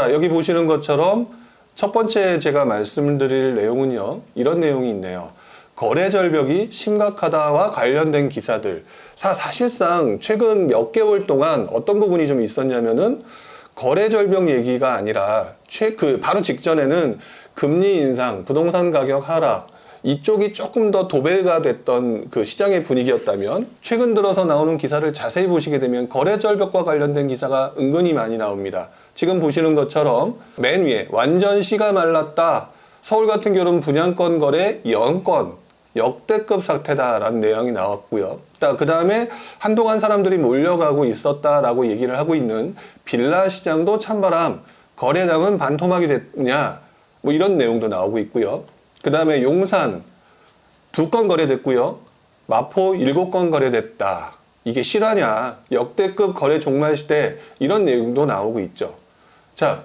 자, 여기 보시는 것처럼 첫 번째 제가 말씀드릴 내용은요, 이런 내용이 있네요. 거래 절벽이 심각하다와 관련된 기사들. 사실상 최근 몇 개월 동안 어떤 부분이 좀 있었냐면은 거래 절벽 얘기가 아니라 바로 직전에는 금리 인상, 부동산 가격 하락, 이쪽이 조금 더 도배가 됐던 그 시장의 분위기였다면 최근 들어서 나오는 기사를 자세히 보시게 되면 거래 절벽과 관련된 기사가 은근히 많이 나옵니다. 지금 보시는 것처럼 맨 위에 완전 씨가 말랐다. 서울 같은 경우는 분양권 거래 0건 역대급 사태다라는 내용이 나왔고요. 그 다음에 한동안 사람들이 몰려가고 있었다라고 얘기를 하고 있는 빌라 시장도 찬바람, 거래량은 반토막이 됐냐, 뭐 이런 내용도 나오고 있고요. 그 다음에 용산 2건 거래됐고요. 마포 7건 거래됐다. 이게 실화냐? 역대급 거래 종말 시대, 이런 내용도 나오고 있죠. 자,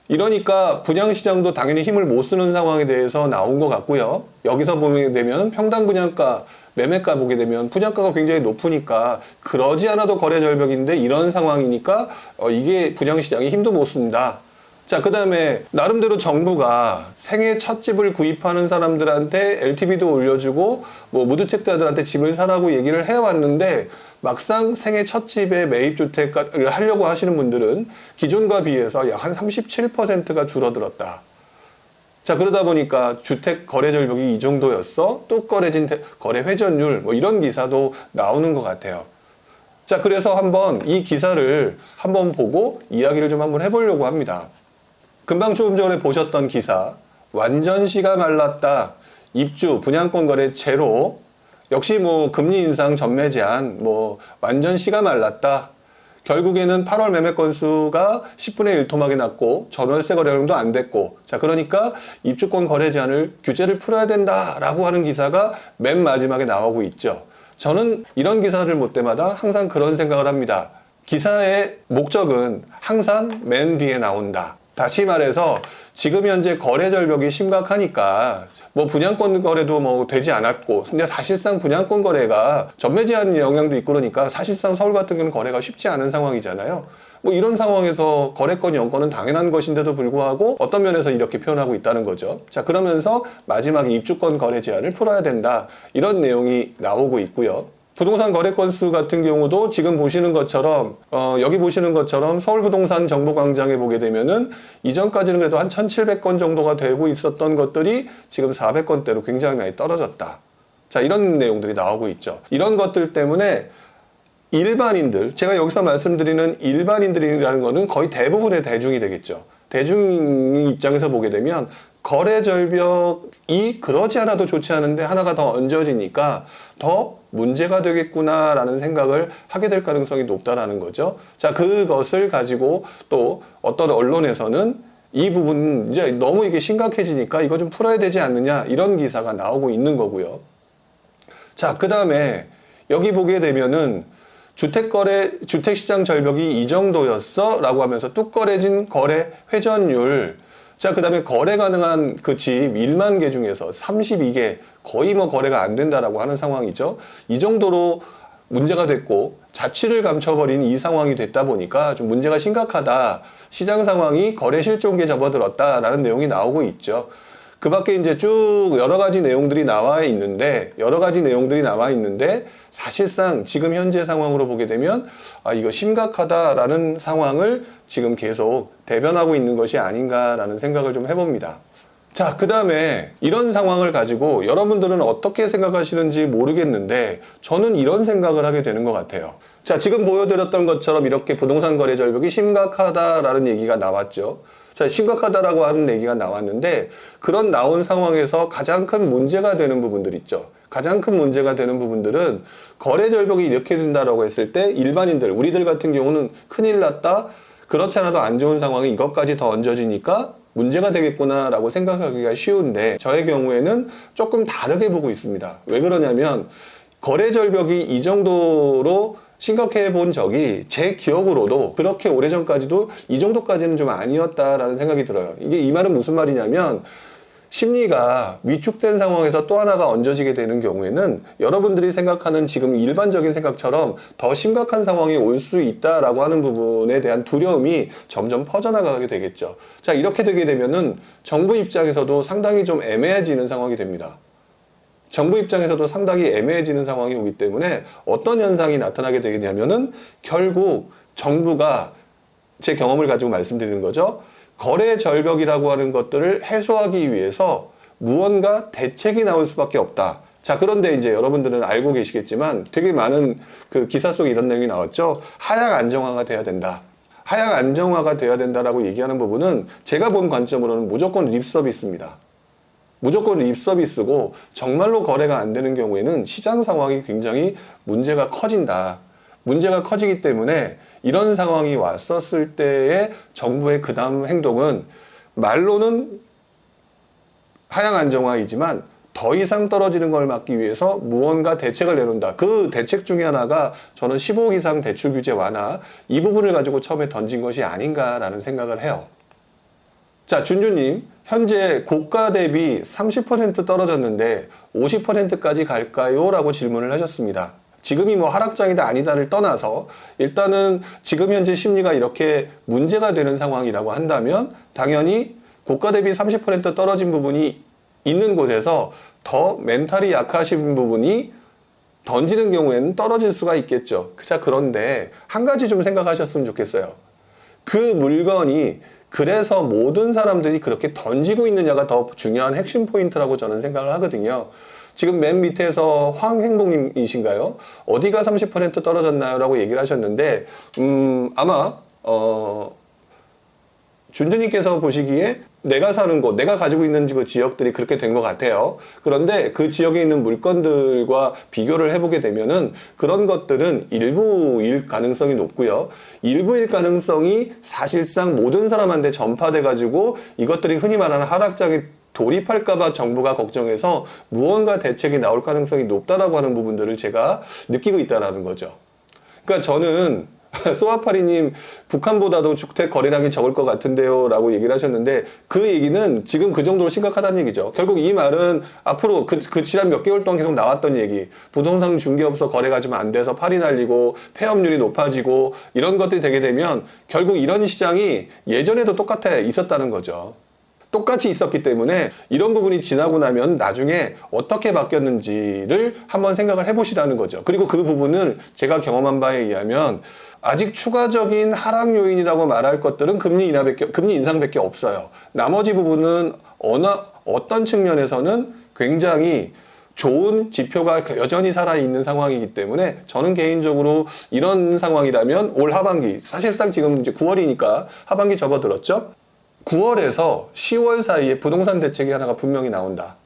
이러니까 분양시장도 당연히 힘을 못 쓰는 상황에 대해서 나온 것 같고요. 여기서 보게 되면 평당 분양가, 매매가 보게 되면 분양가가 굉장히 높으니까 그러지 않아도 거래 절벽인데 이런 상황이니까 이게 분양시장이 힘도 못 쓴다. 자, 그 다음에 나름대로 정부가 생애 첫 집을 구입하는 사람들한테 LTV도 올려주고 뭐 무주택자들한테 집을 사라고 얘기를 해왔는데 막상 생애 첫 집에 매입주택을 하려고 하시는 분들은 기존과 비해서 약 한 37%가 줄어들었다. 자, 그러다 보니까 주택 거래 절벽이 이 정도였어? 뚝 거래진 거래 회전율, 뭐 이런 기사도 나오는 것 같아요. 자, 그래서 한번 이 기사를 한번 보고 이야기를 좀 한번 해보려고 합니다. 금방 조금 전에 보셨던 기사, 완전 씨가 말랐다. 입주, 분양권 거래 제로. 역시 뭐 금리 인상 전매 제한, 뭐 완전 씨가 말랐다. 결국에는 8월 매매 건수가 10분의 1 토막이 났고 전월세 거래량도 안 됐고, 자, 그러니까 입주권 거래 제한을 규제를 풀어야 된다라고 하는 기사가 맨 마지막에 나오고 있죠. 저는 이런 기사를 볼 때마다 항상 그런 생각을 합니다. 기사의 목적은 항상 맨 뒤에 나온다. 다시 말해서 지금 현재 거래 절벽이 심각하니까 뭐 분양권 거래도 뭐 되지 않았고, 근데 사실상 분양권 거래가 전매 제한 영향도 있고 그러니까 사실상 서울 같은 경우는 거래가 쉽지 않은 상황이잖아요. 뭐 이런 상황에서 거래권 연권은 당연한 것인데도 불구하고 어떤 면에서 이렇게 표현하고 있다는 거죠. 자, 그러면서 마지막에 입주권 거래 제한을 풀어야 된다, 이런 내용이 나오고 있고요. 부동산 거래 건수 같은 경우도 지금 보시는 것처럼 여기 보시는 것처럼 서울부동산 정보광장에 보게 되면은 이전까지는 그래도 한 1700건 정도가 되고 있었던 것들이 지금 400건대로 굉장히 많이 떨어졌다. 자, 이런 내용들이 나오고 있죠. 이런 것들 때문에 일반인들, 제가 여기서 말씀드리는 일반인들이라는 거는 거의 대부분의 대중이 되겠죠. 대중 입장에서 보게 되면 거래 절벽이 그러지 않아도 좋지 않은데 하나가 더 얹어지니까 더 문제가 되겠구나라는 생각을 하게 될 가능성이 높다라는 거죠. 자, 그것을 가지고 또 어떤 언론에서는 이 부분 이제 너무 이게 심각해지니까 이거 좀 풀어야 되지 않느냐, 이런 기사가 나오고 있는 거고요. 자, 그 다음에 여기 보게 되면은 주택시장 절벽이 이 정도였어? 라고 하면서 뚝 거래진 거래 회전율. 자, 그 다음에 거래 가능한 그 집 1만 개 중에서 32개, 거의 뭐 거래가 안 된다라고 하는 상황이죠. 이 정도로 문제가 됐고 자취를 감춰버린 이 상황이 됐다 보니까 좀 문제가 심각하다. 시장 상황이 거래 실종기에 접어들었다라는 내용이 나오고 있죠. 그 밖에 이제 쭉 여러 가지 내용들이 나와 있는데 사실상 지금 현재 상황으로 보게 되면 이거 심각하다라는 상황을 지금 계속 대변하고 있는 것이 아닌가라는 생각을 좀 해봅니다. 자, 그 다음에 이런 상황을 가지고 여러분들은 어떻게 생각하시는지 모르겠는데 저는 이런 생각을 하게 되는 것 같아요. 자, 지금 보여드렸던 것처럼 이렇게 부동산 거래 절벽이 심각하다라는 얘기가 나왔죠. 자, 심각하다라고 하는 얘기가 나왔는데 그런 나온 상황에서 가장 큰 문제가 되는 부분들 있죠. 가장 큰 문제가 되는 부분들은 거래 절벽이 이렇게 된다라고 했을 때 일반인들, 우리들 같은 경우는 큰일 났다, 그렇지 않아도 안 좋은 상황에 이것까지 더 얹어지니까 문제가 되겠구나 라고 생각하기가 쉬운데 저의 경우에는 조금 다르게 보고 있습니다. 왜 그러냐면 거래 절벽이 이 정도로 심각해 본 적이 제 기억으로도 그렇게 오래전까지도 이 정도까지는 좀 아니었다라는 생각이 들어요. 이게 이 말은 무슨 말이냐면 심리가 위축된 상황에서 또 하나가 얹어지게 되는 경우에는 여러분들이 생각하는 지금 일반적인 생각처럼 더 심각한 상황이 올 수 있다라고 하는 부분에 대한 두려움이 점점 퍼져나가게 되겠죠. 자, 이렇게 되게 되면은 정부 입장에서도 상당히 좀 애매해지는 상황이 됩니다. 정부 입장에서도 상당히 애매해지는 상황이 오기 때문에 어떤 현상이 나타나게 되겠냐면은 결국 정부가 제 경험을 가지고 말씀드리는 거죠. 거래 절벽이라고 하는 것들을 해소하기 위해서 무언가 대책이 나올 수밖에 없다. 자, 그런데 이제 여러분들은 알고 계시겠지만 되게 많은 그 기사 속에 이런 내용이 나왔죠. 하향 안정화가 돼야 된다. 하향 안정화가 돼야 된다라고 얘기하는 부분은 제가 본 관점으로는 무조건 립 서비스입니다. 무조건 립 서비스고 정말로 거래가 안 되는 경우에는 시장 상황이 굉장히 문제가 커진다. 문제가 커지기 때문에 이런 상황이 왔었을 때의 정부의 그 다음 행동은 말로는 하향 안정화이지만 더 이상 떨어지는 걸 막기 위해서 무언가 대책을 내놓는다. 그 대책 중에 하나가 저는 15억 이상 대출 규제 완화 이 부분을 가지고 처음에 던진 것이 아닌가라는 생각을 해요. 자, 준주님, 현재 고가 대비 30% 떨어졌는데 50%까지 갈까요? 라고 질문을 하셨습니다. 지금이 뭐 하락장이다 아니다를 떠나서 일단은 지금 현재 심리가 이렇게 문제가 되는 상황이라고 한다면 당연히 고가 대비 30% 떨어진 부분이 있는 곳에서 더 멘탈이 약하신 부분이 던지는 경우에는 떨어질 수가 있겠죠. 자, 그런데 한 가지 좀 생각하셨으면 좋겠어요. 그 물건이 그래서 모든 사람들이 그렇게 던지고 있느냐가 더 중요한 핵심 포인트라고 저는 생각을 하거든요. 지금 맨 밑에서 황행복님이신가요? 어디가 30% 떨어졌나요? 라고 얘기를 하셨는데 아마 준주님께서 보시기에 내가 사는 곳, 내가 가지고 있는 그 지역들이 그렇게 된 것 같아요. 그런데 그 지역에 있는 물건들과 비교를 해보게 되면은 그런 것들은 일부일 가능성이 높고요. 일부일 가능성이 사실상 모든 사람한테 전파돼가지고 이것들이 흔히 말하는 하락장에 돌입할까봐 정부가 걱정해서 무언가 대책이 나올 가능성이 높다라고 하는 부분들을 제가 느끼고 있다는 거죠. 그러니까 저는 소아파리님 북한보다도 주택 거래량이 적을 것 같은데요 라고 얘기를 하셨는데 그 얘기는 지금 그 정도로 심각하다는 얘기죠. 결국 이 말은 앞으로 그 지난 몇 개월 동안 계속 나왔던 얘기, 부동산 중개업소 거래가 좀 안 돼서 팔이 날리고 폐업률이 높아지고 이런 것들이 되게 되면 결국 이런 시장이 예전에도 똑같아 있었다는 거죠. 똑같이 있었기 때문에 이런 부분이 지나고 나면 나중에 어떻게 바뀌었는지를 한번 생각을 해보시라는 거죠. 그리고 그 부분을 제가 경험한 바에 의하면 아직 추가적인 하락 요인이라고 말할 것들은 금리 인상밖에 없어요. 나머지 부분은 어떤 측면에서는 굉장히 좋은 지표가 여전히 살아있는 상황이기 때문에 저는 개인적으로 이런 상황이라면 올 하반기, 사실상 지금 이제 9월이니까 하반기 접어들었죠? 9월에서 10월 사이에 부동산 대책이 하나가 분명히 나온다.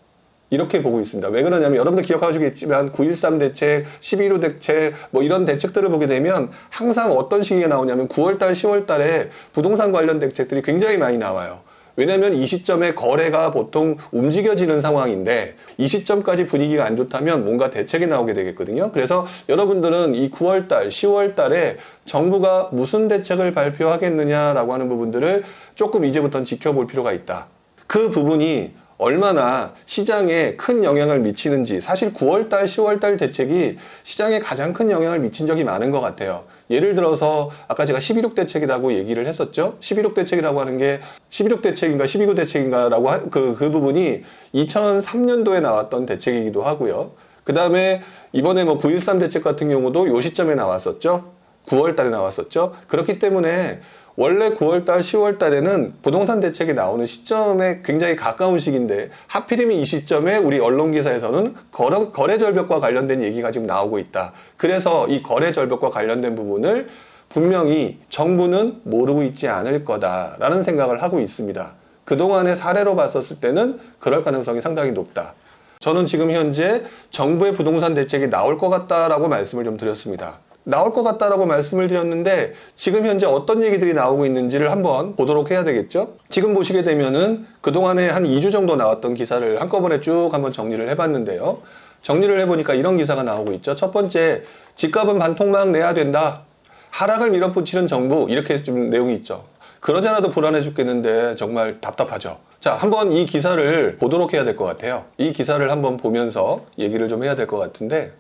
이렇게 보고 있습니다. 왜 그러냐면 여러분들 기억하시겠지만 9.13 대책, 11.15 대책 뭐 이런 대책들을 보게 되면 항상 어떤 시기에 나오냐면 9월달, 10월달에 부동산 관련 대책들이 굉장히 많이 나와요. 왜냐하면 이 시점에 거래가 보통 움직여지는 상황인데 이 시점까지 분위기가 안 좋다면 뭔가 대책이 나오게 되겠거든요. 그래서 여러분들은 이 9월달, 10월달에 정부가 무슨 대책을 발표하겠느냐라고 하는 부분들을 조금 이제부터는 지켜볼 필요가 있다. 그 부분이 얼마나 시장에 큰 영향을 미치는지, 사실 9월달, 10월달 대책이 시장에 가장 큰 영향을 미친 적이 많은 것 같아요. 예를 들어서 아까 제가 11.6 대책이라고 얘기를 했었죠. 11.6 대책이라고 하는 게 11.6 대책인가 12.9 대책인가라고 그 부분이 2003년도에 나왔던 대책이기도 하고요. 그 다음에 이번에 뭐 9.13 대책 같은 경우도 요 시점에 나왔었죠. 9월 달에 나왔었죠. 그렇기 때문에 원래 9월달, 10월달에는 부동산 대책이 나오는 시점에 굉장히 가까운 시기인데 하필이면 이 시점에 우리 언론기사에서는 거래 절벽과 관련된 얘기가 지금 나오고 있다. 그래서 이 거래 절벽과 관련된 부분을 분명히 정부는 모르고 있지 않을 거다라는 생각을 하고 있습니다. 그동안의 사례로 봤었을 때는 그럴 가능성이 상당히 높다. 저는 지금 현재 정부의 부동산 대책이 나올 것 같다라고 말씀을 좀 드렸습니다. 나올 것 같다라고 말씀을 드렸는데 지금 현재 어떤 얘기들이 나오고 있는지를 한번 보도록 해야 되겠죠. 지금 보시게 되면은 그동안에 한 2주 정도 나왔던 기사를 한꺼번에 쭉 한번 정리를 해봤는데요. 정리를 해보니까 이런 기사가 나오고 있죠. 첫 번째, 집값은 반토막 내야 된다. 하락을 밀어붙이는 정부, 이렇게 좀 내용이 있죠. 그러지 않아도 불안해 죽겠는데 정말 답답하죠. 자, 한번 이 기사를 보도록 해야 될 것 같아요. 이 기사를 한번 보면서 얘기를 좀 해야 될 것 같은데,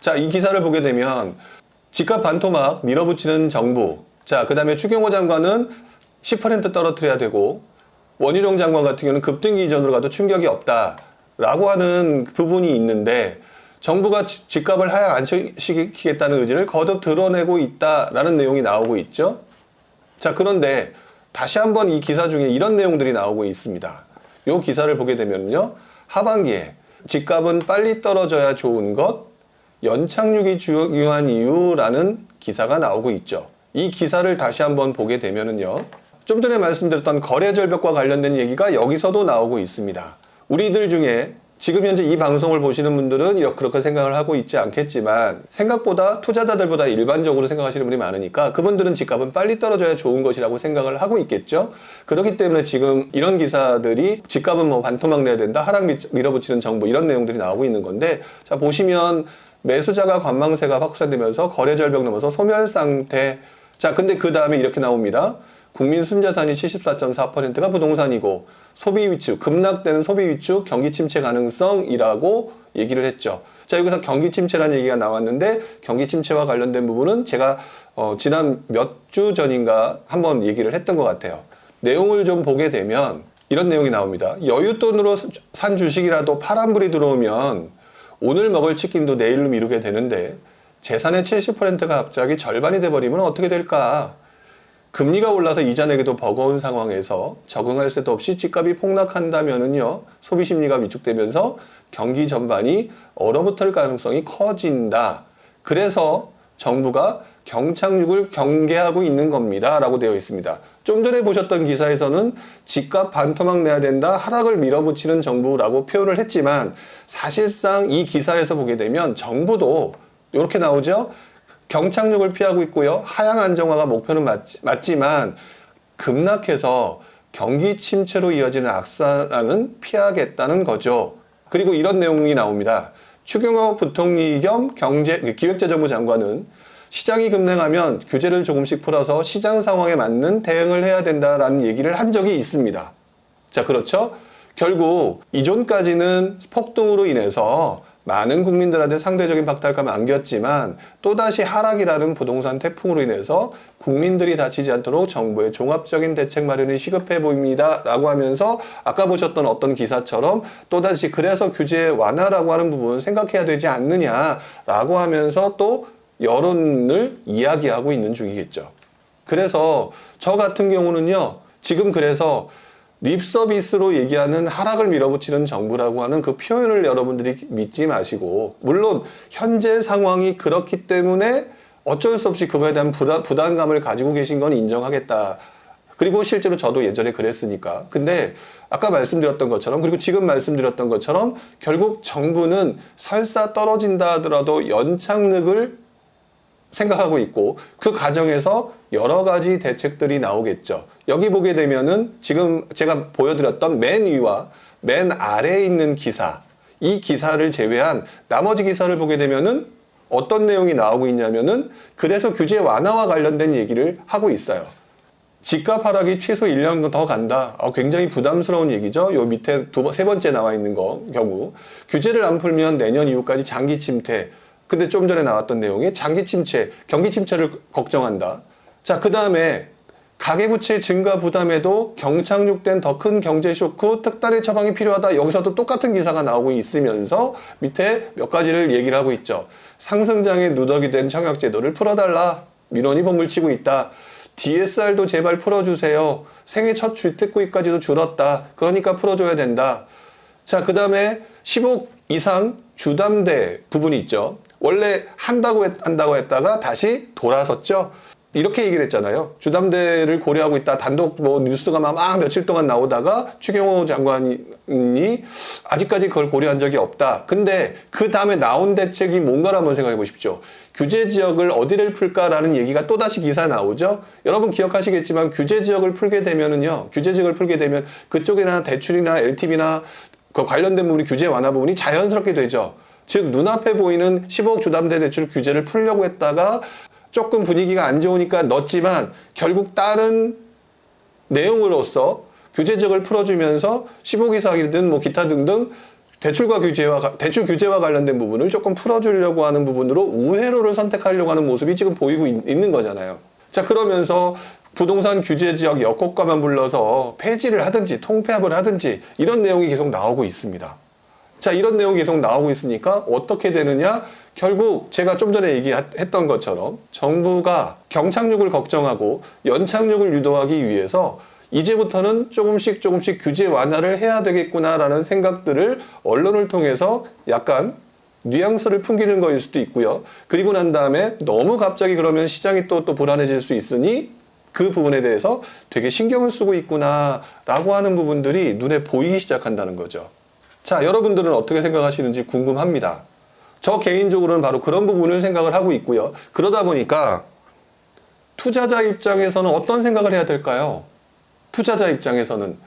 자, 이 기사를 보게 되면 집값 반토막 밀어붙이는 정부, 자, 그 다음에 추경호 장관은 10% 떨어뜨려야 되고, 원희룡 장관 같은 경우는 급등기 이전으로 가도 충격이 없다라고 하는 부분이 있는데, 정부가 집값을 하향 안 시키겠다는 의지를 거듭 드러내고 있다라는 내용이 나오고 있죠. 자, 그런데 다시 한번 이 기사 중에 이런 내용들이 나오고 있습니다. 이 기사를 보게 되면요, 하반기에 집값은 빨리 떨어져야 좋은 것, 연착륙이 중요한 이유라는 기사가 나오고 있죠. 이 기사를 다시 한번 보게 되면은요, 좀 전에 말씀드렸던 거래 절벽과 관련된 얘기가 여기서도 나오고 있습니다. 우리들 중에 지금 현재 이 방송을 보시는 분들은 그렇게 생각을 하고 있지 않겠지만, 생각보다 투자자들보다 일반적으로 생각하시는 분이 많으니까 그분들은 집값은 빨리 떨어져야 좋은 것이라고 생각을 하고 있겠죠. 그렇기 때문에 지금 이런 기사들이 집값은 뭐 반토막 내야 된다, 하락 밀어붙이는 정부, 이런 내용들이 나오고 있는 건데, 자, 보시면 매수자가 관망세가 확산되면서 거래 절벽 넘어서 소멸 상태. 자, 근데 그 다음에 이렇게 나옵니다. 국민 순자산이 74.4%가 부동산이고, 소비 위축, 급락되는 소비 위축, 경기 침체 가능성이라고 얘기를 했죠. 자, 여기서 경기 침체라는 얘기가 나왔는데, 경기 침체와 관련된 부분은 제가 지난 몇 주 전인가 한번 얘기를 했던 것 같아요. 내용을 좀 보게 되면 이런 내용이 나옵니다. 여윳돈으로 산 주식이라도 파란불이 들어오면 오늘 먹을 치킨도 내일로 미루게 되는데, 재산의 70%가 갑자기 절반이 돼버리면 어떻게 될까? 금리가 올라서 이자 내기도 버거운 상황에서 적응할 새도 없이 집값이 폭락한다면은요, 소비 심리가 위축되면서 경기 전반이 얼어붙을 가능성이 커진다. 그래서 정부가 경착륙을 경계하고 있는 겁니다. 라고 되어 있습니다. 좀 전에 보셨던 기사에서는 집값 반토막 내야 된다, 하락을 밀어붙이는 정부라고 표현을 했지만, 사실상 이 기사에서 보게 되면 정부도 이렇게 나오죠. 경착륙을 피하고 있고요. 하향 안정화가 목표는 맞지만 급락해서 경기 침체로 이어지는 악순환은 피하겠다는 거죠. 그리고 이런 내용이 나옵니다. 추경호 부총리 겸 기획재정부 장관은 시장이 급락하면 규제를 조금씩 풀어서 시장 상황에 맞는 대응을 해야 된다라는 얘기를 한 적이 있습니다. 자, 그렇죠? 결국 이전까지는 폭등으로 인해서 많은 국민들한테 상대적인 박탈감을 안겼지만, 또다시 하락이라는 부동산 태풍으로 인해서 국민들이 다치지 않도록 정부의 종합적인 대책 마련이 시급해 보입니다 라고 하면서, 아까 보셨던 어떤 기사처럼 또다시 그래서 규제 완화라고 하는 부분 생각해야 되지 않느냐 라고 하면서 또 여론을 이야기하고 있는 중이겠죠. 그래서 저 같은 경우는요, 지금 그래서 립서비스로 얘기하는 하락을 밀어붙이는 정부라고 하는 그 표현을 여러분들이 믿지 마시고, 물론 현재 상황이 그렇기 때문에 어쩔 수 없이 그거에 대한 부담감을 가지고 계신 건 인정하겠다. 그리고 실제로 저도 예전에 그랬으니까. 근데 아까 말씀드렸던 것처럼, 그리고 지금 말씀드렸던 것처럼 결국 정부는 설사 떨어진다 하더라도 연착륙을 생각하고 있고, 그 과정에서 여러 가지 대책들이 나오겠죠. 여기 보게 되면은 지금 제가 보여드렸던 맨 위와 맨 아래에 있는 기사, 이 기사를 제외한 나머지 기사를 보게 되면은 어떤 내용이 나오고 있냐면은, 그래서 규제 완화와 관련된 얘기를 하고 있어요. 집값 하락이 최소 1년 더 간다. 굉장히 부담스러운 얘기죠. 요 밑에 세 번째 나와 있는 경우. 규제를 안 풀면 내년 이후까지 장기 침체. 근데 좀 전에 나왔던 내용이 장기 침체, 경기 침체를 걱정한다. 자, 그 다음에 가계부채 증가 부담에도 경착륙된 더 큰 경제 쇼크, 특단의 처방이 필요하다. 여기서도 똑같은 기사가 나오고 있으면서 밑에 몇 가지를 얘기를 하고 있죠. 상승장에 누더기 된 청약제도를 풀어달라. 민원이 bom을치고 있다. DSR도 제발 풀어주세요. 생애 첫 주택구입까지도 줄었다. 그러니까 풀어줘야 된다. 자, 그 다음에 10억 이상 주담대 부분이 있죠. 원래 한다고 했다가 다시 돌아섰죠. 이렇게 얘기를 했잖아요. 주담대를 고려하고 있다. 단독 뉴스가 막 며칠 동안 나오다가 추경호 장관이 아직까지 그걸 고려한 적이 없다. 근데 그 다음에 나온 대책이 뭔가를 한번 생각해 보십시오. 규제 지역을 어디를 풀까라는 얘기가 또다시 기사에 나오죠. 여러분 기억하시겠지만 규제 지역을 풀게 되면은요. 규제 지역을 풀게 되면 그쪽이나 대출이나 LTV나 그 관련된 부분이 규제 완화 부분이 자연스럽게 되죠. 즉 눈앞에 보이는 15억 주담대 대출 규제를 풀려고 했다가 조금 분위기가 안 좋으니까 넣었지만 결국 다른 내용으로서 규제 지역을 풀어주면서 15기사이든 뭐 기타 등등 대출 규제와 관련된 부분을 조금 풀어주려고 하는 부분으로 우회로를 선택하려고 하는 모습이 지금 보이고 있는 거잖아요. 자, 그러면서 부동산 규제 지역 역효과만 불러서 폐지를 하든지 통폐합을 하든지 이런 내용이 계속 나오고 있습니다. 자, 이런 내용이 계속 나오고 있으니까 어떻게 되느냐? 결국 제가 좀 전에 얘기했던 것처럼 정부가 경착륙을 걱정하고 연착륙을 유도하기 위해서 이제부터는 조금씩 규제 완화를 해야 되겠구나라는 생각들을 언론을 통해서 약간 뉘앙스를 풍기는 거일 수도 있고요. 그리고 난 다음에 너무 갑자기 그러면 시장이 또 불안해질 수 있으니 그 부분에 대해서 되게 신경을 쓰고 있구나라고 하는 부분들이 눈에 보이기 시작한다는 거죠. 자, 여러분들은 어떻게 생각하시는지 궁금합니다. 저 개인적으로는 바로 그런 부분을 생각을 하고 있고요. 그러다 보니까 투자자 입장에서는 어떤 생각을 해야 될까요? 투자자 입장에서는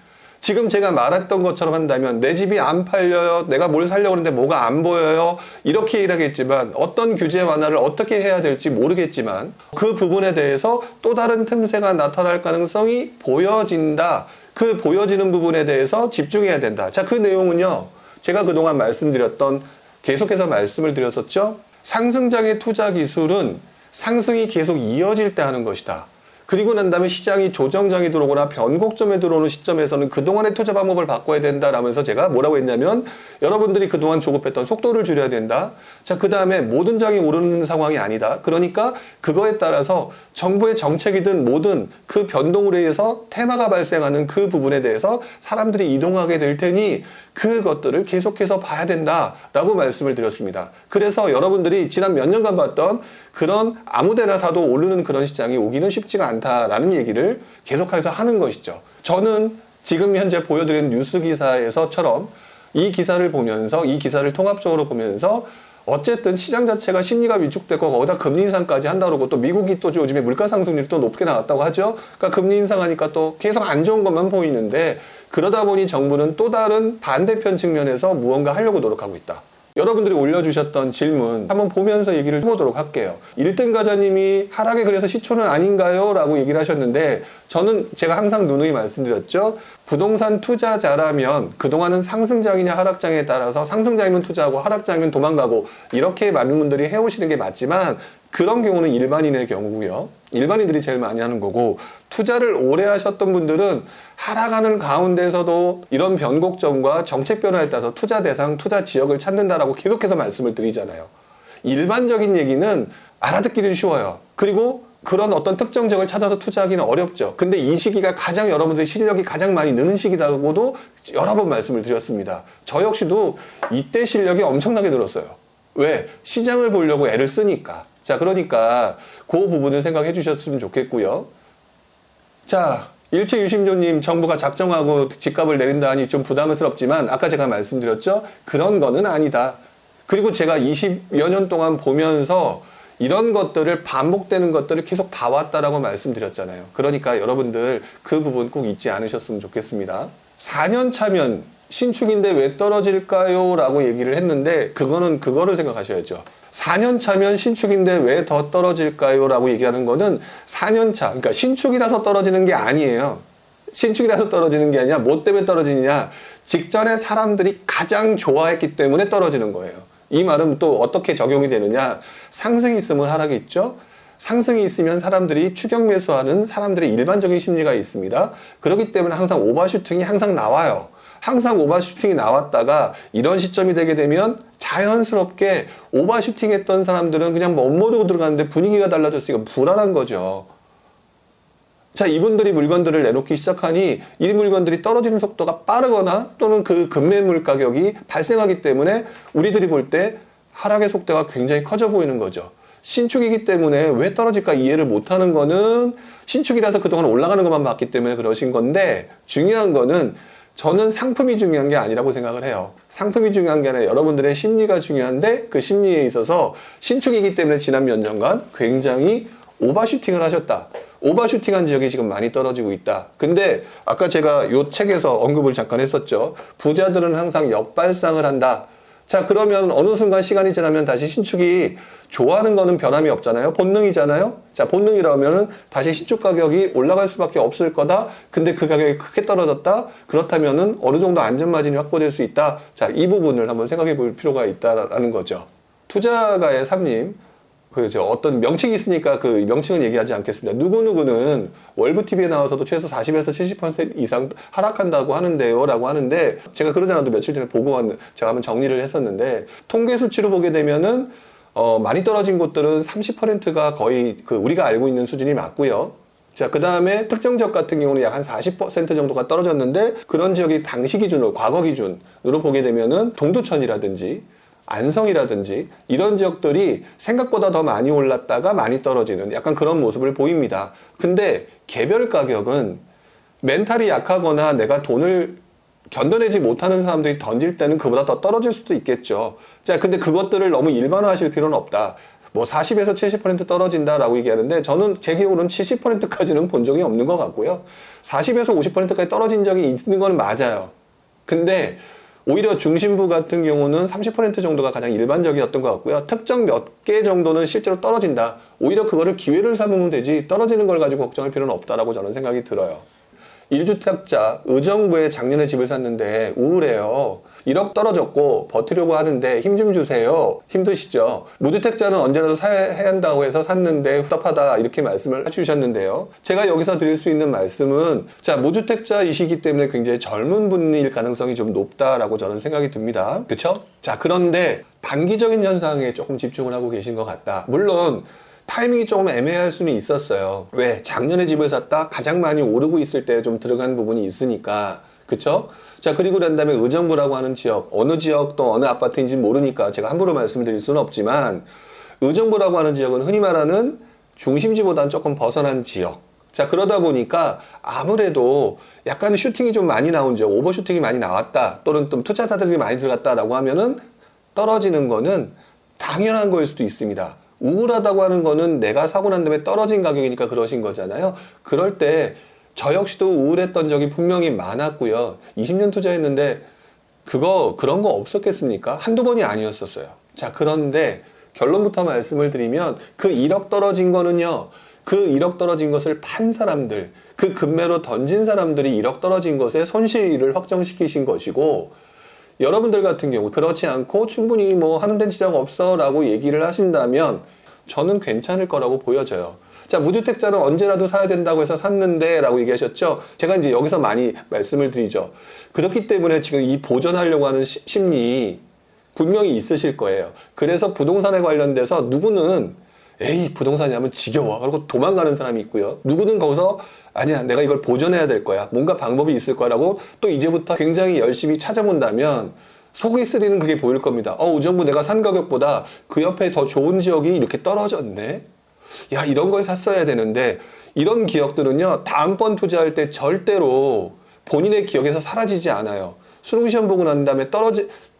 지금 제가 말했던 것처럼 한다면 내 집이 안 팔려요, 내가 뭘 살려고 하는데 뭐가 안 보여요, 이렇게 일하겠지만 어떤 규제 완화를 어떻게 해야 될지 모르겠지만 그 부분에 대해서 또 다른 틈새가 나타날 가능성이 보여진다. 그 보여지는 부분에 대해서 집중해야 된다. 자, 그 내용은요, 제가 그동안 말씀드렸던, 계속해서 말씀을 드렸었죠. 상승장의 투자 기술은 상승이 계속 이어질 때 하는 것이다. 그리고 난 다음에 시장이 조정장이 들어오거나 변곡점에 들어오는 시점에서는 그동안의 투자 방법을 바꿔야 된다라면서 제가 뭐라고 했냐면, 여러분들이 그동안 조급했던 속도를 줄여야 된다. 자, 그 다음에 모든 장이 오르는 상황이 아니다. 그러니까 그거에 따라서 정부의 정책이든 뭐든 그 변동으로 해서 테마가 발생하는 그 부분에 대해서 사람들이 이동하게 될 테니 그것들을 계속해서 봐야 된다라고 말씀을 드렸습니다. 그래서 여러분들이 지난 몇 년간 봤던 그런 아무데나 사도 오르는 그런 시장이 오기는 쉽지가 않다라는 얘기를 계속해서 하는 것이죠. 저는 지금 현재 보여드린 뉴스 기사에서처럼 이 기사를 보면서, 이 기사를 통합적으로 보면서 어쨌든 시장 자체가 심리가 위축되고 거기다 금리 인상까지 한다고 그러고 또 미국이 또 요즘에 물가 상승률이 또 높게 나왔다고 하죠. 그러니까 금리 인상하니까 또 계속 안 좋은 것만 보이는데, 그러다 보니 정부는 또 다른 반대편 측면에서 무언가 하려고 노력하고 있다. 여러분들이 올려주셨던 질문 한번 보면서 얘기를 해보도록 할게요. 1등 가자님이 하락에 그래서 시초는 아닌가요? 라고 얘기를 하셨는데, 저는 제가 항상 누누이 말씀드렸죠. 부동산 투자자라면 그동안은 상승장이냐 하락장에 따라서 상승장이면 투자하고 하락장이면 도망가고 이렇게 많은 분들이 해오시는 게 맞지만, 그런 경우는 일반인의 경우고요. 일반인들이 제일 많이 하는 거고, 투자를 오래 하셨던 분들은 하락하는 가운데서도 이런 변곡점과 정책 변화에 따라서 투자 대상, 투자 지역을 찾는다라고 계속해서 말씀을 드리잖아요. 일반적인 얘기는 알아듣기는 쉬워요. 그리고 그런 어떤 특정 지역을 찾아서 투자하기는 어렵죠. 근데 이 시기가 가장 여러분들의 실력이 가장 많이 느는 시기라고도 여러 번 말씀을 드렸습니다. 저 역시도 이때 실력이 엄청나게 늘었어요. 왜? 시장을 보려고 애를 쓰니까. 자, 그러니까 그 부분을 생각해 주셨으면 좋겠고요. 자, 일체유심조님, 정부가 작정하고 집값을 내린다 하니 좀 부담스럽지만 아까 제가 말씀드렸죠? 그런 거는 아니다. 그리고 제가 20여 년 동안 보면서 이런 것들을 반복되는 것들을 계속 봐왔다라고 말씀드렸잖아요. 그러니까 여러분들 그 부분 꼭 잊지 않으셨으면 좋겠습니다. 4년 차면 신축인데 왜 떨어질까요? 라고 얘기를 했는데, 그거를 생각하셔야죠. 4년 차면 신축인데 왜 더 떨어질까요? 라고 얘기하는 거는 4년 차, 그러니까 신축이라서 떨어지는 게 아니에요. 신축이라서 떨어지는 게 아니라 뭐 때문에 떨어지느냐? 직전에 사람들이 가장 좋아했기 때문에 떨어지는 거예요. 이 말은 또 어떻게 적용이 되느냐? 상승이 있으면 하락이 있죠? 상승이 있으면 사람들이 추격 매수하는 사람들의 일반적인 심리가 있습니다. 그렇기 때문에 항상 오버슈팅이 항상 나와요. 항상 오버슈팅이 나왔다가 이런 시점이 되게 되면 자연스럽게 오버슈팅 했던 사람들은 그냥 멋모르고 들어가는데 분위기가 달라졌으니까 불안한 거죠. 자, 이분들이 물건들을 내놓기 시작하니 이 물건들이 떨어지는 속도가 빠르거나 또는 그 급매물 가격이 발생하기 때문에 우리들이 볼 때 하락의 속도가 굉장히 커져 보이는 거죠. 신축이기 때문에 왜 떨어질까 이해를 못하는 거는 신축이라서 그동안 올라가는 것만 봤기 때문에 그러신 건데, 중요한 거는 저는 상품이 중요한 게 아니라고 생각을 해요. 상품이 중요한 게 아니라 여러분들의 심리가 중요한데, 그 심리에 있어서 신축이기 때문에 지난 몇 년간 굉장히 오버슈팅을 하셨다. 오버슈팅한 지역이 지금 많이 떨어지고 있다. 근데 아까 제가 요 책에서 언급을 잠깐 했었죠. 부자들은 항상 역발상을 한다. 자, 그러면 어느 순간 시간이 지나면 다시 신축이 좋아하는 거는 변함이 없잖아요. 본능이잖아요. 자, 본능이라면은 다시 신축 가격이 올라갈 수밖에 없을 거다. 근데 그 가격이 크게 떨어졌다. 그렇다면은 어느 정도 안전 마진이 확보될 수 있다. 자, 이 부분을 한번 생각해 볼 필요가 있다라는 거죠. 투자가의 삶님, 어떤 명칭이 있으니까 그 명칭은 얘기하지 않겠습니다. 누구누구는 월브TV에 나와서도 최소 40에서 70% 이상 하락한다고 하는데요. 라고 하는데, 제가 그러지 않아도 며칠 전에 제가 한번 정리를 했었는데, 통계 수치로 보게 되면은, 많이 떨어진 곳들은 30%가 거의 우리가 알고 있는 수준이 맞고요. 자, 그 다음에 특정 지역 같은 경우는 약 한 40% 정도가 떨어졌는데, 그런 지역이 당시 기준으로, 과거 기준으로 보게 되면은 동두천이라든지, 안성이라든지 이런 지역들이 생각보다 더 많이 올랐다가 많이 떨어지는 약간 그런 모습을 보입니다. 근데 개별 가격은 멘탈이 약하거나 내가 돈을 견뎌내지 못하는 사람들이 던질 때는 그보다 더 떨어질 수도 있겠죠. 자, 근데 그것들을 너무 일반화하실 필요는 없다. 뭐 40에서 70% 떨어진다라고 얘기하는데, 저는 제 기억으로는 70%까지는 본 적이 없는 것 같고요. 40에서 50%까지 떨어진 적이 있는 건 맞아요. 근데 오히려 중심부 같은 경우는 30% 정도가 가장 일반적이었던 것 같고요. 특정 몇 개 정도는 실제로 떨어진다. 오히려 그거를 기회를 삼으면 되지 떨어지는 걸 가지고 걱정할 필요는 없다라고 저는 생각이 들어요. 1주택자 의정부에 작년에 집을 샀는데 우울해요. 1억 떨어졌고 버티려고 하는데 힘 좀 주세요. 힘드시죠? 무주택자는 언제라도 사야 한다고 해서 샀는데 답답하다, 이렇게 말씀을 해주셨는데요. 제가 여기서 드릴 수 있는 말씀은, 자, 무주택자이시기 때문에 굉장히 젊은 분일 가능성이 좀 높다라고 저는 생각이 듭니다. 그쵸? 자, 그런데 단기적인 현상에 조금 집중을 하고 계신 것 같다. 물론 타이밍이 조금 애매할 수는 있었어요. 왜? 작년에 집을 샀다 가장 많이 오르고 있을 때 좀 들어간 부분이 있으니까. 그쵸? 자, 그리고 난 다음에 의정부라고 하는 지역, 어느 지역 또 어느 아파트인지 모르니까 제가 함부로 말씀드릴 수는 없지만, 의정부라고 하는 지역은 흔히 말하는 중심지보다는 조금 벗어난 지역. 자, 그러다 보니까 아무래도 약간 슈팅이 좀 많이 나온 지역, 오버슈팅이 많이 나왔다, 또는 좀 투자자들이 많이 들어갔다라고 하면은 떨어지는 거는 당연한 거일 수도 있습니다. 우울하다고 하는 거는 내가 사고 난 다음에 떨어진 가격이니까 그러신 거잖아요. 그럴 때 저 역시도 우울했던 적이 분명히 많았고요. 20년 투자했는데 그런 거 없었겠습니까? 한두 번이 아니었었어요. 자, 그런데 결론부터 말씀을 드리면 그 1억 떨어진 거는요, 그 1억 떨어진 것을 판 사람들, 그 급매로 던진 사람들이 1억 떨어진 것에 손실을 확정시키신 것이고, 여러분들 같은 경우 그렇지 않고 충분히 뭐 하는 데는 지장 없어 라고 얘기를 하신다면 저는 괜찮을 거라고 보여져요. 자, 무주택자는 언제라도 사야 된다고 해서 샀는데 라고 얘기하셨죠. 제가 이제 여기서 많이 말씀을 드리죠. 그렇기 때문에 지금 이 보전하려고 하는 심리 분명히 있으실 거예요. 그래서 부동산에 관련돼서 누구는 에이, 부동산이 하면 지겨워 그리고 도망가는 사람이 있고요. 누구는 거기서 아니야, 내가 이걸 보존해야 될 거야, 뭔가 방법이 있을 거라고 또 이제부터 굉장히 열심히 찾아본다면 속이 쓰리는 그게 보일 겁니다. 의정부 내가 산 가격보다 그 옆에 더 좋은 지역이 이렇게 떨어졌네. 야, 이런 걸 샀어야 되는데. 이런 기억들은요, 다음번 투자할 때 절대로 본인의 기억에서 사라지지 않아요. 수능시험 보고 난 다음에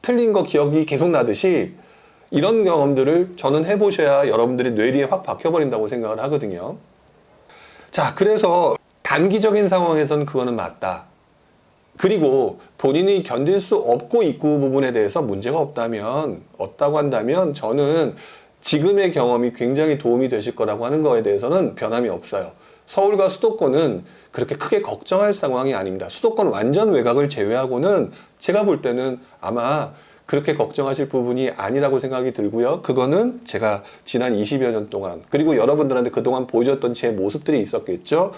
틀린 거 기억이 계속 나듯이 이런 경험들을 저는 해보셔야 여러분들이 뇌리에 확 박혀버린다고 생각을 하거든요. 자, 그래서 단기적인 상황에서는 그거는 맞다. 그리고 본인이 견딜 수 없고 입구 부분에 대해서 문제가 없다고 한다면 저는 지금의 경험이 굉장히 도움이 되실 거라고 하는 거에 대해서는 변함이 없어요. 서울과 수도권은 그렇게 크게 걱정할 상황이 아닙니다. 수도권 완전 외곽을 제외하고는 제가 볼 때는 아마 그렇게 걱정하실 부분이 아니라고 생각이 들고요. 그거는 제가 지난 20여 년 동안, 그리고 여러분들한테 그동안 보여줬던 제 모습들이 있었겠죠.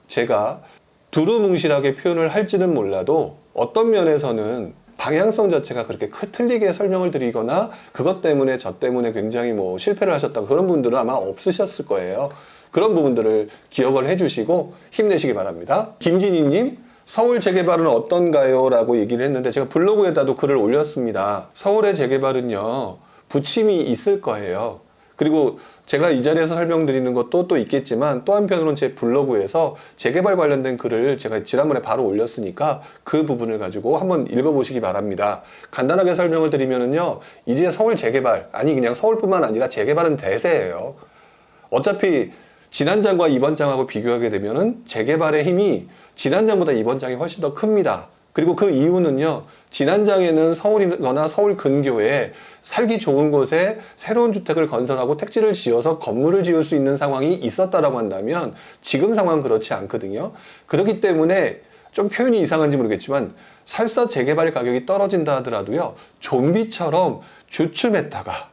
제가 두루뭉실하게 표현을 할지는 몰라도 어떤 면에서는 방향성 자체가 그렇게 틀리게 설명을 드리거나 그것 때문에 저 때문에 굉장히 뭐 실패를 하셨다, 그런 분들은 아마 없으셨을 거예요. 그런 부분들을 기억을 해주시고 힘내시기 바랍니다. 김진희님, 서울 재개발은 어떤가요? 라고 얘기를 했는데 제가 블로그에다도 글을 올렸습니다. 서울의 재개발은요, 부침이 있을 거예요. 그리고 제가 이 자리에서 설명드리는 것도 또 있겠지만 또 한편으로는 제 블로그에서 재개발 관련된 글을 제가 지난번에 바로 올렸으니까 그 부분을 가지고 한번 읽어보시기 바랍니다. 간단하게 설명을 드리면은요, 이제 서울 재개발, 아니 그냥 서울뿐만 아니라 재개발은 대세예요. 어차피 지난 장과 이번 장하고 비교하게 되면은 재개발의 힘이 지난 장보다 이번 장이 훨씬 더 큽니다. 그리고 그 이유는요, 지난장에는 서울이거나 서울 근교에 살기 좋은 곳에 새로운 주택을 건설하고 택지를 지어서 건물을 지을 수 있는 상황이 있었다라고 한다면 지금 상황은 그렇지 않거든요. 그렇기 때문에 좀 표현이 이상한지 모르겠지만 설사 재개발 가격이 떨어진다 하더라도요, 좀비처럼 주춤했다가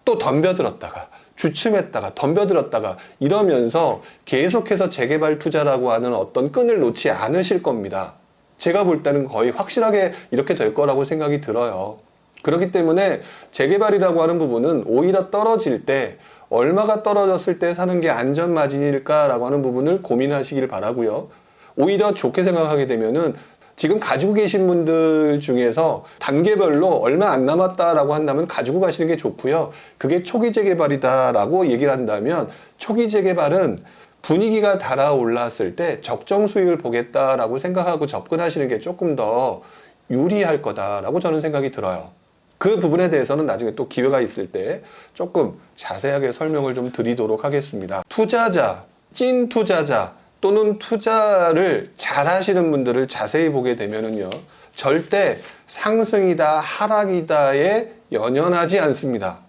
또 덤벼들었다가 주춤했다가 덤벼들었다가 이러면서 계속해서 재개발 투자라고 하는 어떤 끈을 놓지 않으실 겁니다. 제가 볼 때는 거의 확실하게 이렇게 될 거라고 생각이 들어요. 그렇기 때문에 재개발이라고 하는 부분은 오히려 떨어질 때 얼마가 떨어졌을 때 사는 게 안전마진일까라고 하는 부분을 고민하시길 바라고요. 오히려 좋게 생각하게 되면은 지금 가지고 계신 분들 중에서 단계별로 얼마 안 남았다라고 한다면 가지고 가시는 게 좋고요. 그게 초기 재개발이다라고 얘기를 한다면 초기 재개발은 분위기가 달아올랐을 때 적정 수익을 보겠다라고 생각하고 접근하시는 게 조금 더 유리할 거다라고 저는 생각이 들어요. 그 부분에 대해서는 나중에 또 기회가 있을 때 조금 자세하게 설명을 좀 드리도록 하겠습니다. 투자자, 찐 투자자 또는 투자를 잘 하시는 분들을 자세히 보게 되면은요, 절대 상승이다 하락이다에 연연하지 않습니다.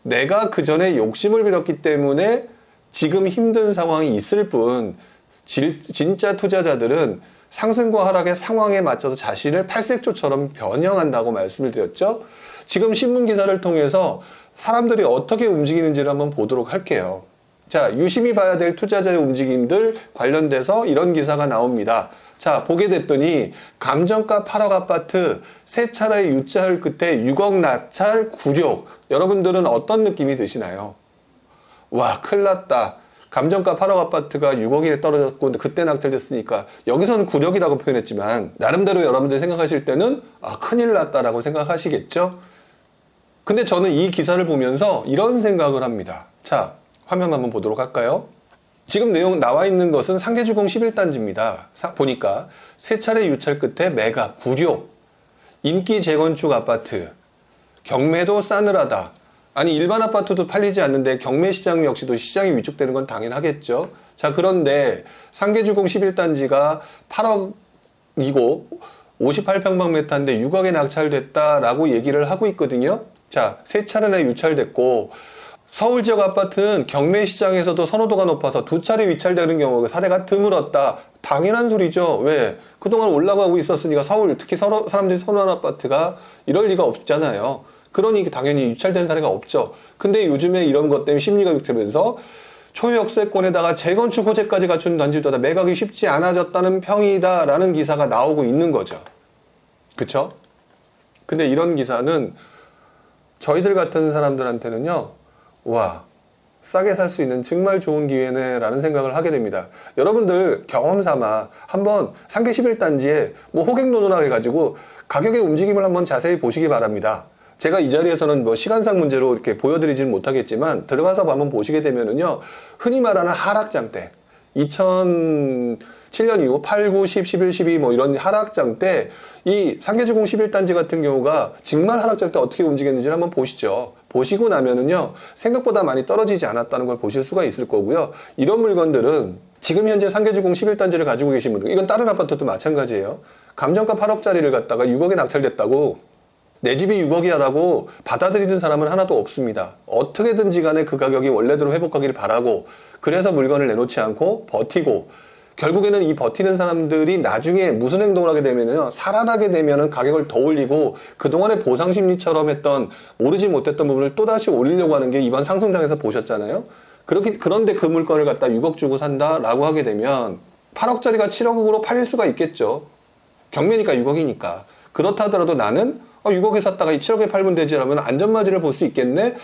내가 그 전에 욕심을 부렸기 때문에 지금 힘든 상황이 있을 뿐, 진짜 투자자들은 상승과 하락의 상황에 맞춰서 자신을 팔색조처럼 변형한다고 말씀을 드렸죠. 지금 신문 기사를 통해서 사람들이 어떻게 움직이는지를 한번 보도록 할게요. 자, 유심히 봐야 될 투자자의 움직임들 관련돼서 이런 기사가 나옵니다. 자, 보게 됐더니 감정가 8억 아파트 세 차례 유찰 끝에 6억 낙찰 굴욕. 여러분들은 어떤 느낌이 드시나요? 와, 큰일 났다. 감정가 8억 아파트가 6억에 떨어졌고 그때 낙찰됐으니까 여기서는 굴욕이라고 표현했지만 나름대로 여러분들이 생각하실 때는 큰일 났다라고 생각하시겠죠? 근데 저는 이 기사를 보면서 이런 생각을 합니다. 자, 화면 한번 보도록 할까요? 지금 내용 나와 있는 것은 상계주공 11단지입니다. 보니까 세 차례 유찰 끝에 매각, 굴욕, 인기 재건축 아파트, 경매도 싸늘하다. 아니, 일반 아파트도 팔리지 않는데 경매 시장 역시도 시장이 위축되는 건 당연하겠죠. 자, 그런데 상계주공 11단지가 8억이고 58평방미터인데 6억에 낙찰됐다라고 얘기를 하고 있거든요. 자, 세 차례나 유찰됐고 서울 지역 아파트는 경매 시장에서도 선호도가 높아서 두 차례 위찰되는 경우가 사례가 드물었다. 당연한 소리죠. 왜? 그동안 올라가고 있었으니까 서울, 특히 사람들이 선호하는 아파트가 이럴 리가 없잖아요. 그러니 당연히 유찰되는 사례가 없죠. 근데 요즘에 이런 것 때문에 심리가 위축되면서 초역세권에다가 재건축 호재까지 갖춘 단지보다 매각이 쉽지 않아졌다는 평이다라는 기사가 나오고 있는 거죠. 그쵸? 근데 이런 기사는 저희들 같은 사람들한테는요, 와, 싸게 살 수 있는 정말 좋은 기회네 라는 생각을 하게 됩니다. 여러분들 경험 삼아 한번 상계 11단지에 뭐 호갱노노나 해가지고 가격의 움직임을 한번 자세히 보시기 바랍니다. 제가 이 자리에서는 뭐 시간상 문제로 이렇게 보여드리지는 못하겠지만 들어가서 한번 보시게 되면은요, 흔히 말하는 하락장 때 2007년 이후 8, 9, 10, 11, 12 뭐 이런 하락장 때 이 상계주공 11단지 같은 경우가 정말 하락장 때 어떻게 움직였는지를 한번 보시죠. 보시고 나면은요, 생각보다 많이 떨어지지 않았다는 걸 보실 수가 있을 거고요. 이런 물건들은 지금 현재 상계주공 11단지를 가지고 계신 분들, 이건 다른 아파트도 마찬가지예요. 감정가 8억짜리를 갖다가 6억에 낙찰됐다고 내 집이 6억이야라고 받아들이는 사람은 하나도 없습니다. 어떻게든지 간에 그 가격이 원래대로 회복하기를 바라고, 그래서 물건을 내놓지 않고 버티고, 결국에는 이 버티는 사람들이 나중에 무슨 행동을 하게 되면요, 살아나게 되면은 가격을 더 올리고 그동안의 보상심리처럼 했던 모르지 못했던 부분을 또다시 올리려고 하는 게 이번 상승장에서 보셨잖아요. 그런데 그 물건을 갖다 6억 주고 산다라고 하게 되면 8억짜리가 7억으로 팔릴 수가 있겠죠. 경매니까 6억이니까. 그렇다 하더라도 나는 6억에 샀다가 7억에 팔면 되지 라면 안전마진을 볼 수 있겠네?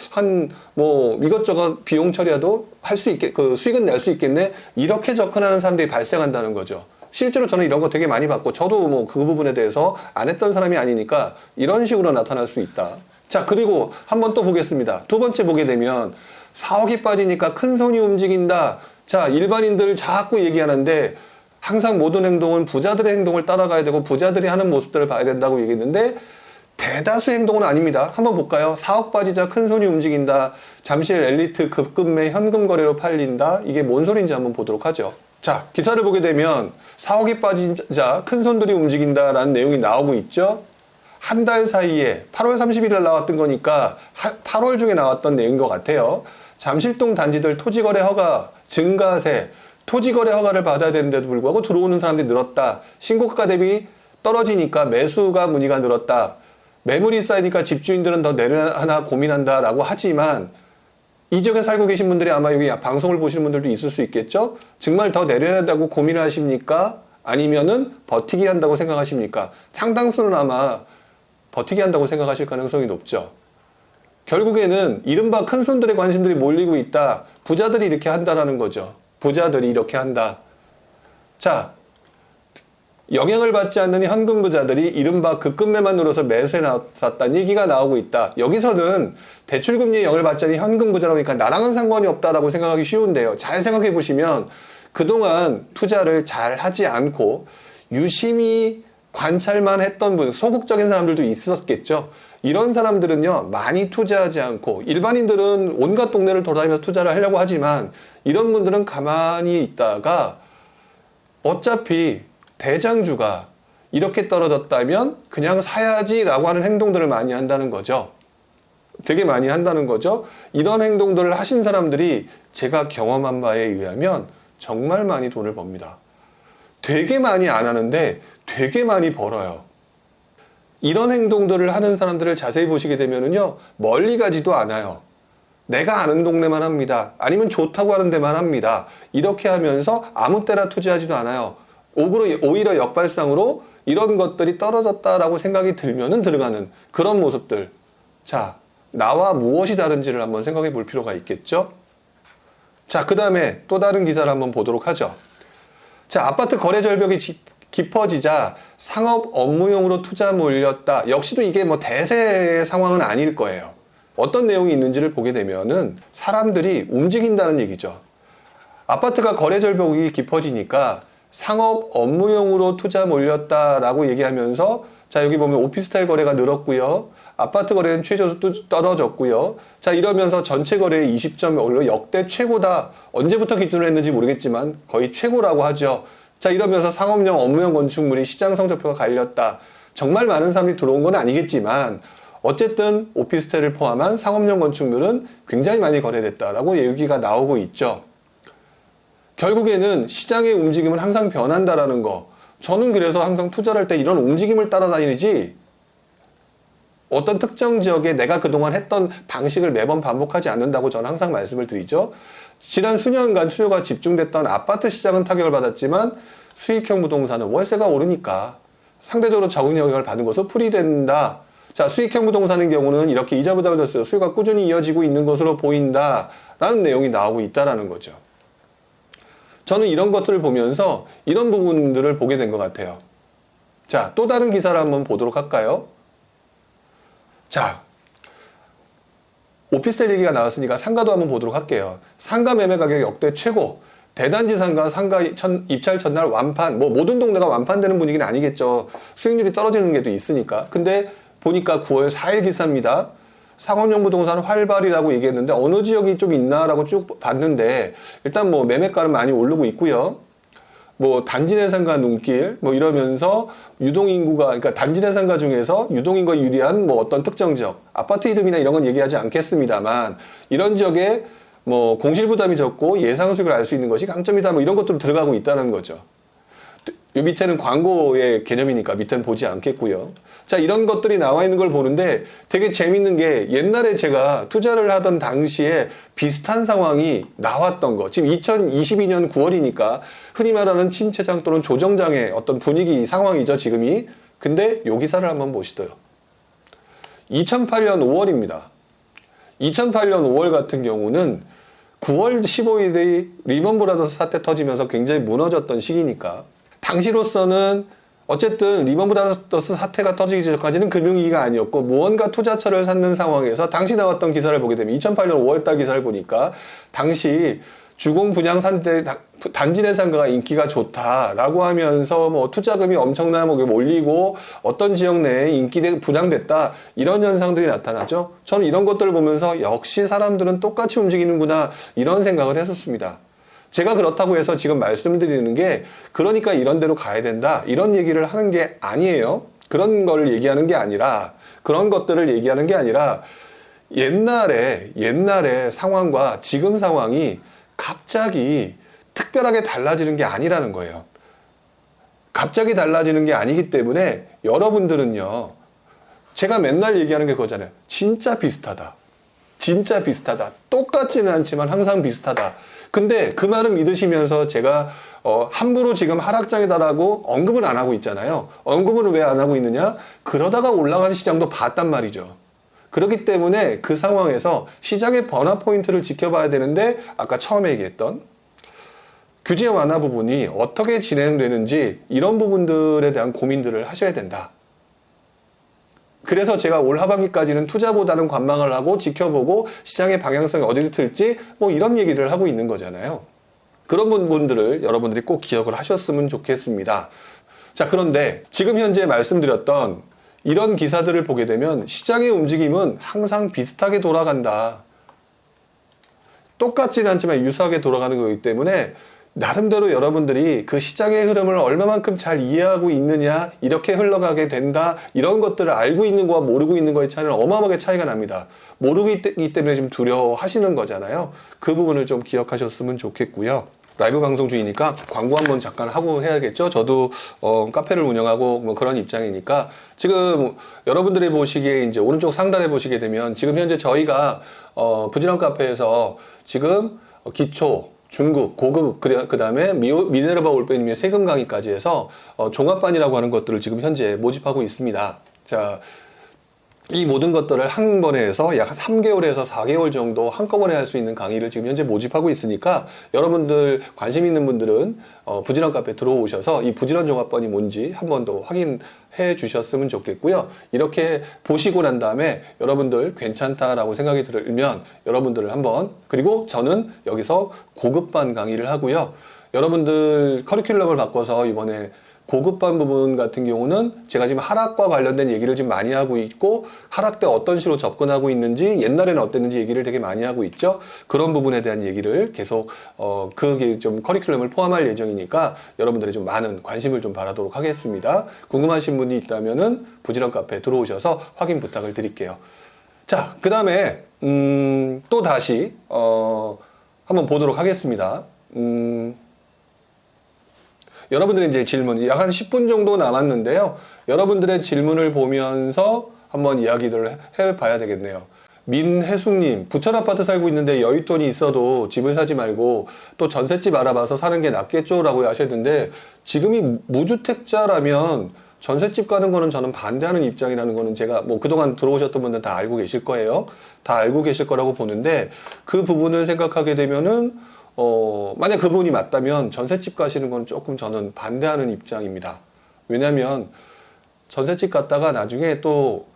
뭐 이것저것 비용 처리라도 할 수 있게, 그 수익은 낼 수 있겠네? 이렇게 접근하는 사람들이 발생한다는 거죠. 실제로 저는 이런 거 되게 많이 봤고, 저도 뭐 그 부분에 대해서 안 했던 사람이 아니니까 이런 식으로 나타날 수 있다. 자, 그리고 한번 또 보겠습니다. 두 번째 보게 되면 4억이 빠지니까 큰 손이 움직인다. 자, 일반인들 자꾸 얘기하는데 항상 모든 행동은 부자들의 행동을 따라가야 되고 부자들이 하는 모습들을 봐야 된다고 얘기했는데 대다수 행동은 아닙니다. 한번 볼까요? 4억 빠지자 큰 손이 움직인다. 잠실 엘리트 급급매 현금 거래로 팔린다. 이게 뭔 소리인지 한번 보도록 하죠. 자, 기사를 보게 되면 4억이 빠진 자, 큰 손들이 움직인다라는 내용이 나오고 있죠. 한 달 사이에 8월 31일 나왔던 거니까 8월 중에 나왔던 내용인 것 같아요. 잠실동 단지들 토지거래 허가, 증가세, 토지거래 허가를 받아야 되는데도 불구하고 들어오는 사람들이 늘었다. 신고가 대비 떨어지니까 매수가 문의가 늘었다. 매물이 쌓이니까 집주인들은 더 내려하나 고민한다라고 하지만 이 지역에 살고 계신 분들이 아마 여기 방송을 보시는 분들도 있을 수 있겠죠? 정말 더 내려야 한다고 고민을 하십니까? 아니면은 버티기 한다고 생각하십니까? 상당수는 아마 버티기 한다고 생각하실 가능성이 높죠. 결국에는 이른바 큰 손들의 관심들이 몰리고 있다. 부자들이 이렇게 한다라는 거죠. 부자들이 이렇게 한다. 자, 영향을 받지 않는 현금 부자들이 이른바 급금매만 눌러서 매수해 나왔다는 얘기가 나오고 있다. 여기서는 대출금리에 영향을 받지 않는 현금 부자라고 하니까 나랑은 상관이 없다라고 생각하기 쉬운데요. 잘 생각해 보시면 그동안 투자를 잘 하지 않고 유심히 관찰만 했던 분, 소극적인 사람들도 있었겠죠. 이런 사람들은요, 많이 투자하지 않고 일반인들은 온갖 동네를 돌아다니면서 투자를 하려고 하지만 이런 분들은 가만히 있다가 어차피 대장주가 이렇게 떨어졌다면 그냥 사야지라고 하는 행동들을 많이 한다는 거죠. 되게 많이 한다는 거죠. 이런 행동들을 하신 사람들이 제가 경험한 바에 의하면 정말 많이 돈을 법니다. 되게 많이 안 하는데 되게 많이 벌어요. 이런 행동들을 하는 사람들을 자세히 보시게 되면요, 멀리 가지도 않아요. 내가 아는 동네만 합니다. 아니면 좋다고 하는 데만 합니다. 이렇게 하면서 아무 때나 투자하지도 않아요. 오히려 역발상으로 이런 것들이 떨어졌다라고 생각이 들면은 들어가는 그런 모습들. 자, 나와 무엇이 다른지를 한번 생각해 볼 필요가 있겠죠? 자, 그 다음에 또 다른 기사를 한번 보도록 하죠. 자, 아파트 거래 절벽이 깊어지자 상업 업무용으로 투자 몰렸다. 역시도 이게 뭐 대세의 상황은 아닐 거예요. 어떤 내용이 있는지를 보게 되면은 사람들이 움직인다는 얘기죠. 아파트가 거래 절벽이 깊어지니까 상업 업무용으로 투자 몰렸다라고 얘기하면서 자, 여기 보면 오피스텔 거래가 늘었고요. 아파트 거래는 최저도 떨어졌고요. 자, 이러면서 전체 거래의 20점이 올라 역대 최고다. 언제부터 기준을 했는지 모르겠지만 거의 최고라고 하죠. 자, 이러면서 상업용 업무용 건축물이 시장 성적표가 갈렸다. 정말 많은 사람이 들어온 건 아니겠지만 어쨌든 오피스텔을 포함한 상업용 건축물은 굉장히 많이 거래됐다라고 얘기가 나오고 있죠. 결국에는 시장의 움직임은 항상 변한다라는 거. 저는 그래서 항상 투자를 할 때 이런 움직임을 따라다니지 어떤 특정 지역에 내가 그동안 했던 방식을 매번 반복하지 않는다고 저는 항상 말씀을 드리죠. 지난 수년간 수요가 집중됐던 아파트 시장은 타격을 받았지만 수익형 부동산은 월세가 오르니까 상대적으로 적은 영향을 받은 것으로 풀이된다. 자, 수익형 부동산의 경우는 이렇게 이자 부담을 줬어요. 수요가 꾸준히 이어지고 있는 것으로 보인다라는 내용이 나오고 있다라는 거죠. 저는 이런 것들을 보면서 이런 부분들을 보게 된 것 같아요. 자, 또 다른 기사를 한번 보도록 할까요? 자, 오피스텔 얘기가 나왔으니까 상가도 한번 보도록 할게요. 상가 매매 가격 역대 최고. 대단지 상가 입찰 첫날 완판. 뭐 모든 동네가 완판되는 분위기는 아니겠죠. 수익률이 떨어지는 게 또 있으니까. 근데 보니까 9월 4일 기사입니다. 상업용 부동산 활발이라고 얘기했는데 어느 지역이 좀 있나라고 쭉 봤는데 일단 뭐 매매가는 많이 오르고 있고요. 뭐 단지 내 상가 눈길 뭐 이러면서 유동인구가 그러니까 단지 내 상가 중에서 유동인구가 유리한 뭐 어떤 특정 지역 아파트 이름이나 이런 건 얘기하지 않겠습니다만 이런 지역에 뭐 공실 부담이 적고 예상 수익을 알 수 있는 것이 강점이다 뭐 이런 것들로 들어가고 있다는 거죠. 요 밑에는 광고의 개념이니까 밑에는 보지 않겠고요. 자, 이런 것들이 나와 있는 걸 보는데 되게 재밌는 게 옛날에 제가 투자를 하던 당시에 비슷한 상황이 나왔던 거. 지금 2022년 9월이니까 흔히 말하는 침체장 또는 조정장의 어떤 분위기 상황이죠, 지금이. 근데 요 기사를 한번 보시도요. 2008년 5월입니다. 2008년 5월 같은 경우는 9월 15일에 리먼 브라더스 사태 터지면서 굉장히 무너졌던 시기니까 당시로서는 어쨌든 리먼 브라더스 사태가 터지기 전까지는 금융위기가 아니었고 무언가 투자처를 찾는 상황에서 당시 나왔던 기사를 보게 되면 2008년 5월달 기사를 보니까 당시 주공 분양 산대 단지 내 상가가 인기가 좋다라고 하면서 뭐 투자금이 엄청나게 몰리고 어떤 지역 내에 인기가 부양됐다 이런 현상들이 나타나죠. 저는 이런 것들을 보면서 역시 사람들은 똑같이 움직이는구나 이런 생각을 했었습니다. 제가 그렇다고 해서 지금 말씀드리는 게 그러니까 이런 데로 가야 된다 이런 얘기를 하는 게 아니에요. 그런 걸 얘기하는 게 아니라, 그런 것들을 얘기하는 게 아니라 옛날의 상황과 지금 상황이 갑자기 특별하게 달라지는 게 아니라는 거예요. 갑자기 달라지는 게 아니기 때문에 여러분들은요, 제가 맨날 얘기하는 게 그거잖아요. 진짜 비슷하다. 진짜 비슷하다. 똑같지는 않지만 항상 비슷하다. 근데 그 말을 믿으시면서 제가 함부로 지금 하락장이다라고 언급을 안 하고 있잖아요. 언급을 왜 안 하고 있느냐? 그러다가 올라가는 시장도 봤단 말이죠. 그렇기 때문에 그 상황에서 시장의 변화 포인트를 지켜봐야 되는데, 아까 처음에 얘기했던 규제 완화 부분이 어떻게 진행되는지 이런 부분들에 대한 고민들을 하셔야 된다. 그래서 제가 올 하반기까지는 투자보다는 관망을 하고 지켜보고 시장의 방향성이 어디로 틀지 뭐 이런 얘기를 하고 있는 거잖아요. 그런 부분들을 여러분들이 꼭 기억을 하셨으면 좋겠습니다. 자, 그런데 지금 현재 말씀드렸던 이런 기사들을 보게 되면 시장의 움직임은 항상 비슷하게 돌아간다. 똑같지는 않지만 유사하게 돌아가는 거기 때문에 나름대로 여러분들이 그 시장의 흐름을 얼마만큼 잘 이해하고 있느냐, 이렇게 흘러가게 된다, 이런 것들을 알고 있는 거와 모르고 있는 거의 차이는 어마어마하게 차이가 납니다. 모르고 있기 때문에 좀 두려워하시는 거잖아요. 그 부분을 좀 기억하셨으면 좋겠고요. 라이브 방송 중이니까 광고 한번 잠깐 하고 해야겠죠. 저도 카페를 운영하고 뭐 그런 입장이니까, 지금 여러분들이 보시기에 이제 오른쪽 상단에 보시게 되면 지금 현재 저희가 부지런 카페에서 지금 기초, 중급, 고급, 그 다음에 미네르바 올빼미의 세금 강의까지 해서 종합반이라고 하는 것들을 지금 현재 모집하고 있습니다. 자, 이 모든 것들을 한 번에 해서 약 3개월에서 4개월 정도 한꺼번에 할 수 있는 강의를 지금 현재 모집하고 있으니까, 여러분들 관심 있는 분들은 부지런 카페 들어오셔서 이 부지런 종합반이 뭔지 한 번 더 확인해 주셨으면 좋겠고요. 이렇게 보시고 난 다음에 여러분들 괜찮다라고 생각이 들면 여러분들을 한번, 그리고 저는 여기서 고급반 강의를 하고요. 여러분들 커리큘럼을 바꿔서 이번에 고급반 부분 같은 경우는 제가 지금 하락과 관련된 얘기를 지금 많이 하고 있고, 하락 때 어떤 식으로 접근하고 있는지, 옛날에는 어땠는지 얘기를 되게 많이 하고 있죠. 그런 부분에 대한 얘기를 계속 그게 좀 커리큘럼을 포함할 예정이니까 여러분들이 좀 많은 관심을 좀 바라도록 하겠습니다. 궁금하신 분이 있다면은 부지런 카페 들어오셔서 확인 부탁을 드릴게요. 자, 그 다음에 또 다시 한번 보도록 하겠습니다. 여러분들의 이제 질문, 약 한 10분 정도 남았는데요. 여러분들의 질문을 보면서 한번 이야기를 해봐야 되겠네요. 민혜숙님, 부천 아파트 살고 있는데 여윳돈이 있어도 집을 사지 말고 또 전셋집 알아봐서 사는 게 낫겠죠? 라고 하셨는데, 지금이 무주택자라면 전셋집 가는 거는 저는 반대하는 입장이라는 거는 제가 뭐 그동안 들어오셨던 분들 다 알고 계실 거예요. 다 알고 계실 거라고 보는데, 그 부분을 생각하게 되면은 만약 그 부분이 맞다면 전셋집 가시는 건 조금 저는 반대하는 입장입니다. 왜냐면 전셋집 갔다가 나중에 또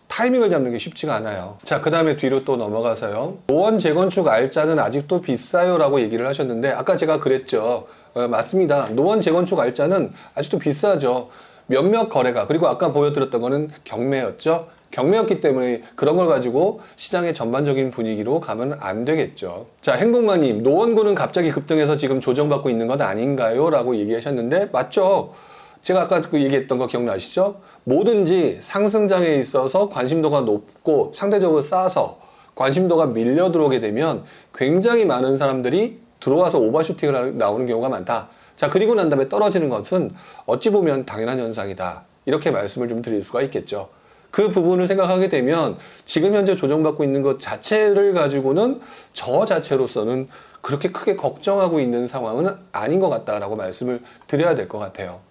타이밍을 잡는 게 쉽지가 않아요. 자, 그 다음에 뒤로 또 넘어가서요. 노원 재건축 알짜는 아직도 비싸요 라고 얘기를 하셨는데, 아까 제가 그랬죠. 맞습니다. 노원 재건축 알짜는 아직도 비싸죠. 몇몇 거래가, 그리고 아까 보여드렸던 거는 경매였죠. 경매였기 때문에 그런 걸 가지고 시장의 전반적인 분위기로 가면 안 되겠죠. 자, 행복마님, 노원구는 갑자기 급등해서 지금 조정받고 있는 것 아닌가요? 라고 얘기하셨는데, 맞죠? 제가 아까 그 얘기했던 거 기억나시죠? 뭐든지 상승장에 있어서 관심도가 높고 상대적으로 싸서 관심도가 밀려 들어오게 되면 굉장히 많은 사람들이 들어와서 오버슈팅을 나오는 경우가 많다. 자, 그리고 난 다음에 떨어지는 것은 어찌 보면 당연한 현상이다. 이렇게 말씀을 좀 드릴 수가 있겠죠. 그 부분을 생각하게 되면 지금 현재 조정받고 있는 것 자체를 가지고는 저 자체로서는 그렇게 크게 걱정하고 있는 상황은 아닌 것 같다라고 말씀을 드려야 될 것 같아요.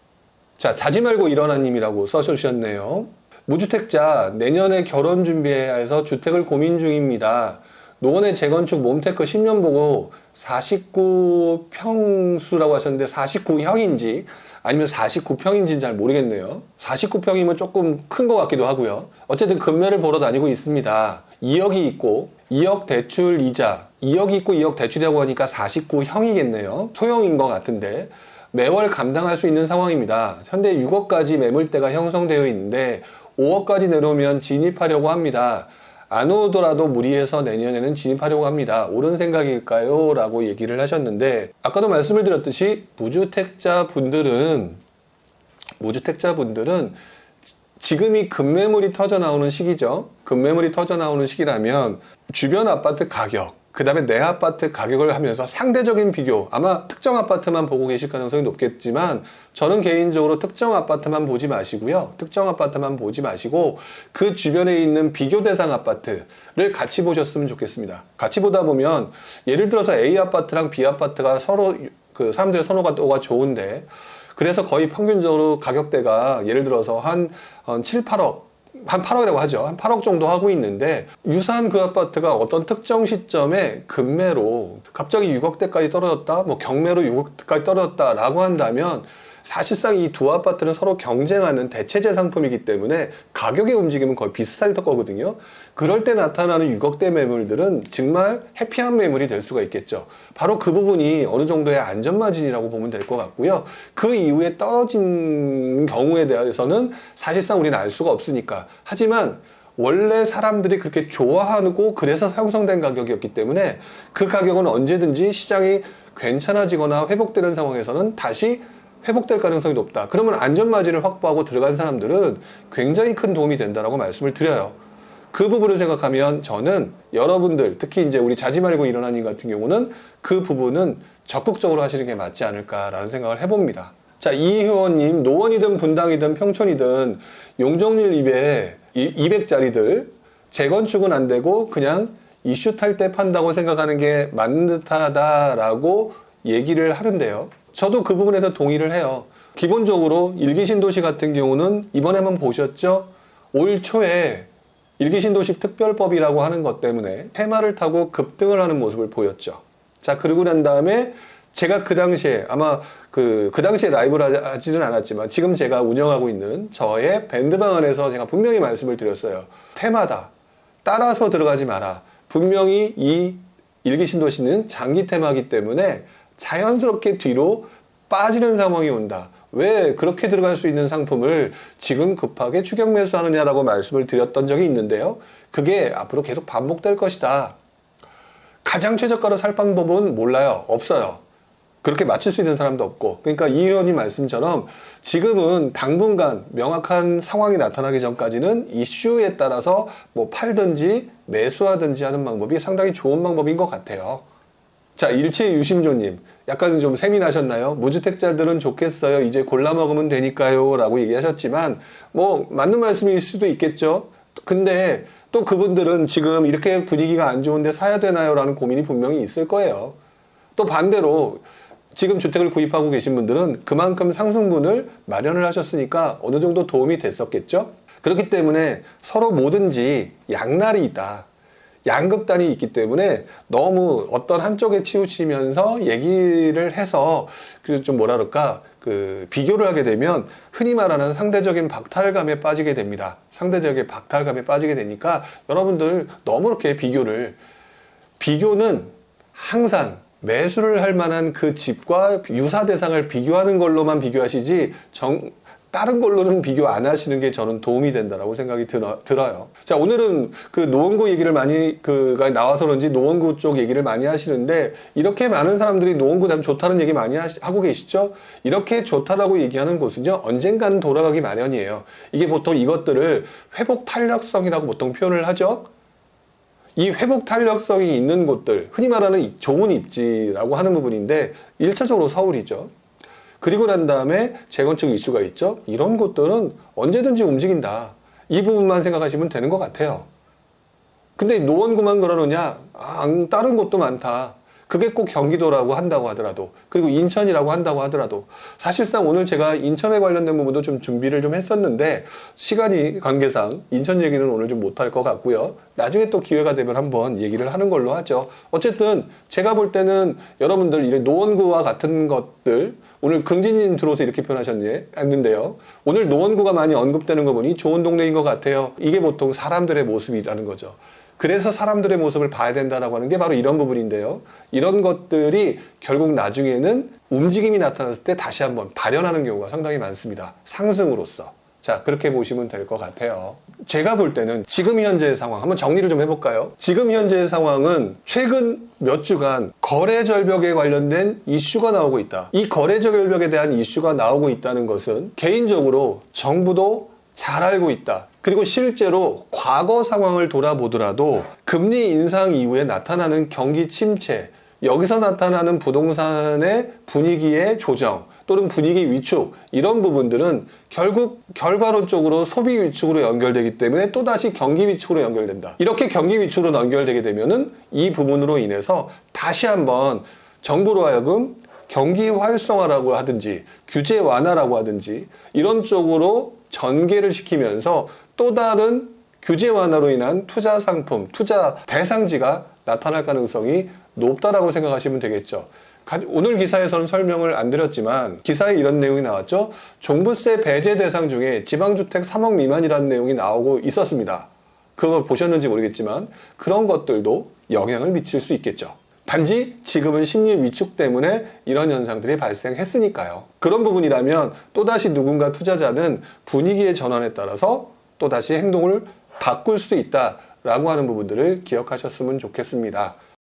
자, 자지 말고 일어나님이라고 써주셨네요. 무주택자 내년에 결혼 준비해야 해서 주택을 고민 중입니다. 노원의 재건축 몸테크 10년 보고 49평수라고 하셨는데 49형인지 아니면 49평인지는 잘 모르겠네요. 49평이면 조금 큰 것 같기도 하고요. 어쨌든 금매를 보러 다니고 있습니다. 2억이 있고 2억 대출 이자, 2억이 있고 2억 대출이라고 하니까 49형이겠네요. 소형인 것 같은데 매월 감당할 수 있는 상황입니다. 현재 6억까지 매물대가 형성되어 있는데 5억까지 내려오면 진입하려고 합니다. 안 오더라도 무리해서 내년에는 진입하려고 합니다. 옳은 생각일까요? 라고 얘기를 하셨는데, 아까도 말씀을 드렸듯이 무주택자분들은 지금이 급매물이 터져 나오는 시기죠. 급매물이 터져 나오는 시기라면 주변 아파트 가격, 그 다음에 내 아파트 가격을 하면서 상대적인 비교, 아마 특정 아파트만 보고 계실 가능성이 높겠지만 저는 개인적으로 특정 아파트만 보지 마시고요. 특정 아파트만 보지 마시고 그 주변에 있는 비교 대상 아파트를 같이 보셨으면 좋겠습니다. 같이 보다 보면 예를 들어서 A 아파트랑 B 아파트가 서로 그 사람들의 선호가 좋은데, 그래서 거의 평균적으로 가격대가 예를 들어서 한 7, 8억, 한 8억이라고 하죠. 한 8억 정도 하고 있는데, 유사한 그 아파트가 어떤 특정 시점에 급매로 갑자기 6억대까지 떨어졌다, 뭐 경매로 6억대까지 떨어졌다라고 한다면 사실상 이 두 아파트는 서로 경쟁하는 대체재 상품이기 때문에 가격의 움직임은 거의 비슷할 거거든요. 그럴 때 나타나는 6억대 매물들은 정말 해피한 매물이 될 수가 있겠죠. 바로 그 부분이 어느 정도의 안전마진이라고 보면 될 것 같고요. 그 이후에 떨어진 경우에 대해서는 사실상 우리는 알 수가 없으니까. 하지만 원래 사람들이 그렇게 좋아하고 그래서 형성된 가격이었기 때문에 그 가격은 언제든지 시장이 괜찮아지거나 회복되는 상황에서는 다시 회복될 가능성이 높다. 그러면 안전마진을 확보하고 들어간 사람들은 굉장히 큰 도움이 된다라고 말씀을 드려요. 그 부분을 생각하면 저는 여러분들, 특히 이제 우리 자지 말고 일어난 일 같은 경우는 그 부분은 적극적으로 하시는 게 맞지 않을까라는 생각을 해봅니다. 자, 이효원님, 노원이든 분당이든 평촌이든 용적률 200짜리들 재건축은 안 되고 그냥 이슈 탈 때 판다고 생각하는 게 맞는 듯하다라고 얘기를 하는데요. 저도 그 부분에 서 동의를 해요. 기본적으로 일기신도시 같은 경우는 이번에 한번 보셨죠? 올 초에 일기신도시 특별법이라고 하는 것 때문에 테마를 타고 급등을 하는 모습을 보였죠. 자, 그러고 난 다음에 제가 그 당시에 아마 그 당시에 라이브를 하지는 않았지만 지금 제가 운영하고 있는 저의 밴드방 안에서 제가 분명히 말씀을 드렸어요. 테마다. 따라서 들어가지 마라. 분명히 이 일기신도시는 장기 테마이기 때문에 자연스럽게 뒤로 빠지는 상황이 온다. 왜 그렇게 들어갈 수 있는 상품을 지금 급하게 추격 매수하느냐라고 말씀을 드렸던 적이 있는데요. 그게 앞으로 계속 반복될 것이다. 가장 최저가로 살 방법은 몰라요. 없어요. 그렇게 맞출 수 있는 사람도 없고. 그러니까 이 의원님 말씀처럼 지금은 당분간 명확한 상황이 나타나기 전까지는 이슈에 따라서 뭐 팔든지 매수하든지 하는 방법이 상당히 좋은 방법인 것 같아요. 자, 일체유심조님, 약간 좀 세민하셨나요? 무주택자들은 좋겠어요. 이제 골라 먹으면 되니까요. 라고 얘기하셨지만, 뭐, 맞는 말씀일 수도 있겠죠. 근데 또 그분들은 지금 이렇게 분위기가 안 좋은데 사야 되나요? 라는 고민이 분명히 있을 거예요. 또 반대로 지금 주택을 구입하고 계신 분들은 그만큼 상승분을 마련을 하셨으니까 어느 정도 도움이 됐었겠죠. 그렇기 때문에 서로 뭐든지 양날이 있다. 양극단이 있기 때문에 너무 어떤 한쪽에 치우치면서 얘기를 해서 좀 뭐라 그럴까, 비교를 하게 되면 흔히 말하는 상대적인 박탈감에 빠지게 됩니다. 상대적인 박탈감에 빠지게 되니까 여러분들 너무 이렇게 비교는 항상 매수를 할 만한 그 집과 유사 대상을 비교하는 걸로만 비교하시지 다른 걸로는 비교 안 하시는 게 저는 도움이 된다라고 생각이 들어요. 자, 오늘은 그 노원구 얘기를 많이 가 나와서 그런지 노원구 쪽 얘기를 많이 하시는데, 이렇게 많은 사람들이 노원구 참 좋다는 얘기 많이 하고 계시죠? 이렇게 좋다라고 얘기하는 곳은요, 언젠가는 돌아가기 마련이에요. 이게 보통 이것들을 회복 탄력성이라고 보통 표현을 하죠. 이 회복 탄력성이 있는 곳들, 흔히 말하는 좋은 입지라고 하는 부분인데 1차적으로 서울이죠. 그리고 난 다음에 재건축 이슈가 있죠. 이런 곳들은 언제든지 움직인다. 이 부분만 생각하시면 되는 것 같아요. 근데 노원구만 그러느냐? 다른 곳도 많다. 그게 꼭 경기도라고 한다고 하더라도, 그리고 인천이라고 한다고 하더라도, 사실상 오늘 제가 인천에 관련된 부분도 좀 준비를 좀 했었는데 시간이 관계상 인천 얘기는 오늘 좀 못할 것 같고요. 나중에 또 기회가 되면 한번 얘기를 하는 걸로 하죠. 어쨌든 제가 볼 때는 여러분들 이런 노원구와 같은 것들, 오늘 긍진님 들어오서 이렇게 표현하셨는데요. 오늘 노원구가 많이 언급되는 거 보니 좋은 동네인 것 같아요. 이게 보통 사람들의 모습이라는 거죠. 그래서 사람들의 모습을 봐야 된다라고 하는 게 바로 이런 부분인데요. 이런 것들이 결국 나중에는 움직임이 나타났을 때 다시 한번 발현하는 경우가 상당히 많습니다. 상승으로서. 자, 그렇게 보시면 될 것 같아요. 제가 볼 때는 지금 현재의 상황, 한번 정리를 좀 해볼까요? 지금 현재의 상황은 최근 몇 주간 거래 절벽에 관련된 이슈가 나오고 있다. 이 거래 절벽에 대한 이슈가 나오고 있다는 것은 개인적으로 정부도 잘 알고 있다. 그리고 실제로 과거 상황을 돌아보더라도 금리 인상 이후에 나타나는 경기 침체, 여기서 나타나는 부동산의 분위기의 조정 또는 분위기 위축, 이런 부분들은 결국 결과론적으로 소비 위축으로 연결되기 때문에 또다시 경기 위축으로 연결된다. 이렇게 경기 위축으로 연결되게 되면은 이 부분으로 인해서 다시 한번 정부로 하여금 경기 활성화라고 하든지 규제 완화라고 하든지 이런 쪽으로 전개를 시키면서 또 다른 규제 완화로 인한 투자 상품, 투자 대상지가 나타날 가능성이 높다라고 생각하시면 되겠죠. 오늘 기사에서는 설명을 안 드렸지만 기사에 이런 내용이 나왔죠. 종부세 배제 대상 중에 지방주택 3억 미만이라는 내용이 나오고 있었습니다. 그걸 보셨는지 모르겠지만 그런 것들도 영향을 미칠 수 있겠죠. 단지 지금은 심리 위축 때문에 이런 현상들이 발생했으니까요. 그런 부분이라면 또다시 누군가 투자자는 분위기의 전환에 따라서 또다시 행동을 바꿀 수 있다라고 하는 부분들을 기억하셨으면 좋겠습니다.